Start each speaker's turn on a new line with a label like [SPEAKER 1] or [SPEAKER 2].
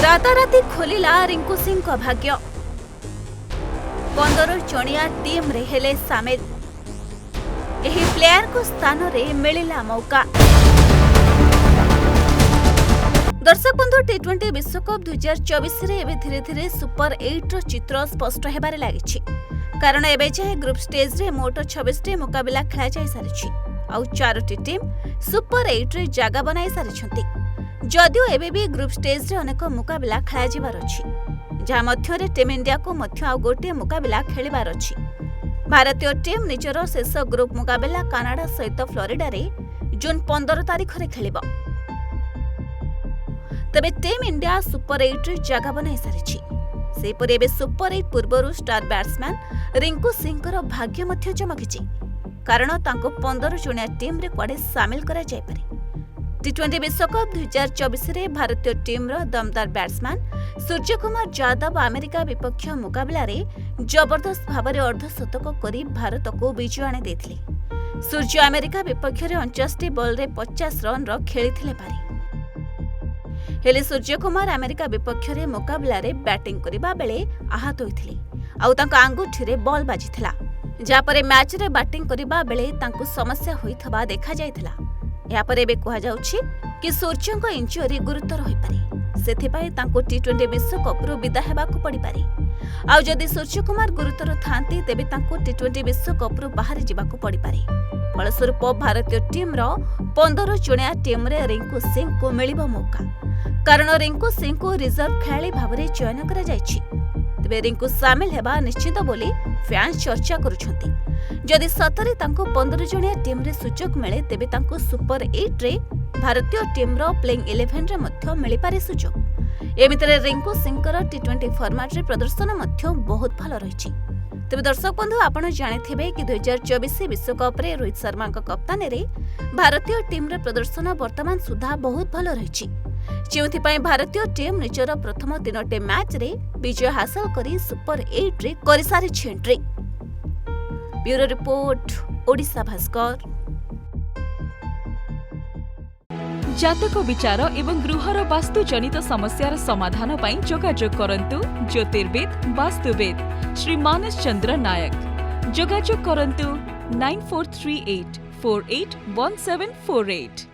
[SPEAKER 1] राताराति खोलिला रिंकू सिंह का भाग्य 15 जणिया टीम रे हेले सामिल एही प्लेयर को स्थान रे मिलिला मौका। दर्शक बंधु टी20 विश्वकप 2024 रे एबे धीरे धीरे सुपर 8 रो चित्र स्पष्ट हेबारे लागिछि कारण एबे जे ग्रुप स्टेज रे मोट 26 टी मुकाबला खेला जाय सारिछि आउ 4टी टीम सुपर 8 रे जागा बनाई सारिछंती। जदियो एबे भी ग्रुप स्टेज रे अनेक मुकाबला खेला जिबार अछि जहा मध्य रे टीम इंडिया को मध्य आउ गोटे मुकाबला खेलिबार अछि। भारतीय टीम निजर शेष ग्रुप मुकाबला कनाडा सहित फ्लोरिडा रे जून 15 तारिख रे खेलिबो। तबे टीम इंडिया सुपर 8 रे जागा बनाई सारिछि। सेपरि एबे सुपर 8 पूर्वरु स्टार बैट्समैन रिंकू सिंह रो भाग्य मध्य चमकिछि कारण तांको 15 जणिया टीम रे क्वाडे शामिल करा जाय पारे। टी20 विश्वकप 2024 रे भारतीय टीम रो दमदार बैट्समैन सूर्यकुमार यादव अमेरिका विपक्ष मुकाबला रे जबरदस्त भाव में अर्धशतक करी भारत को विजय आनी देथिले। सूर्य अमेरिका विपक्ष रे 49 बॉल रे 50 रन रो खेलिथिले पारे हेले सूर्यकुमार अमेरिका विपक्ष रे मुकाबला रे बैटिंग करिबा बेले आहत होइथिले आउ तांको आंगुठी रे बॉल बाजिथिला जा परे मैच रे बैटिंग करिबा बेले तांको समस्या होइथबा देखा जायथिला। या पर एबे कहा जाउछि कि सूर्यंको इंजुरी गुरुतर होई पारे सेथिपाई तांको टी20 विश्वकप रु विदा हेबाकू पड़ी पारे आउ जदि सूर्यकुमार गुरुतर थांती तेबे तांको टी20 विश्वकप रु बाहर जिबाकू पड़ी पारे। फलस्वरूप भारतीय टीम रो 15 जणिया टीम रे रिंकू सिंह को मिलिबो मौका कारण रिंकू सिंह को रिजर्व खेलाड़ी भाव में चयन करा जायछि। तेबे रिंकू शामिल हेबा निश्चित बोली फैंस चर्चा करुछंती। जदि सतरे तांको 15 जणिया टीम रे सुजोग मिले तेबे तांको सुपर 8 रे भारतीय टीम रो प्लेइंग 11 रे मध्य मिली पारे सुजोग। एमितरे रिंकू सिंह रो टी20 फॉर्मेट रे प्रदर्शन मध्य बहुत भलो रहिछि। तेबे दर्शक बंधु आपण जानिथिबे कि 2024 विश्वकप रे रोहित शर्मा का कप्तानी रे भारतीय टीम रे प्रदर्शन वर्तमान सुधा बहुत भलो रहिछि जेउथिपाई भारतीय टीम निजर प्रथम 3टी मैच रे विजय हासिल करी सुपर 8 रे करि सारिछि entry. Bureau report Odisha Bhaskar.
[SPEAKER 2] जातक विचार एवं गृहर वास्तु जनित समस्यार समाधान पाई जोगाजोग करंतु ज्योतिर्विद वास्तुविद श्री मानस चंद्र नायक। जोगाजोग करंतु 9438481748।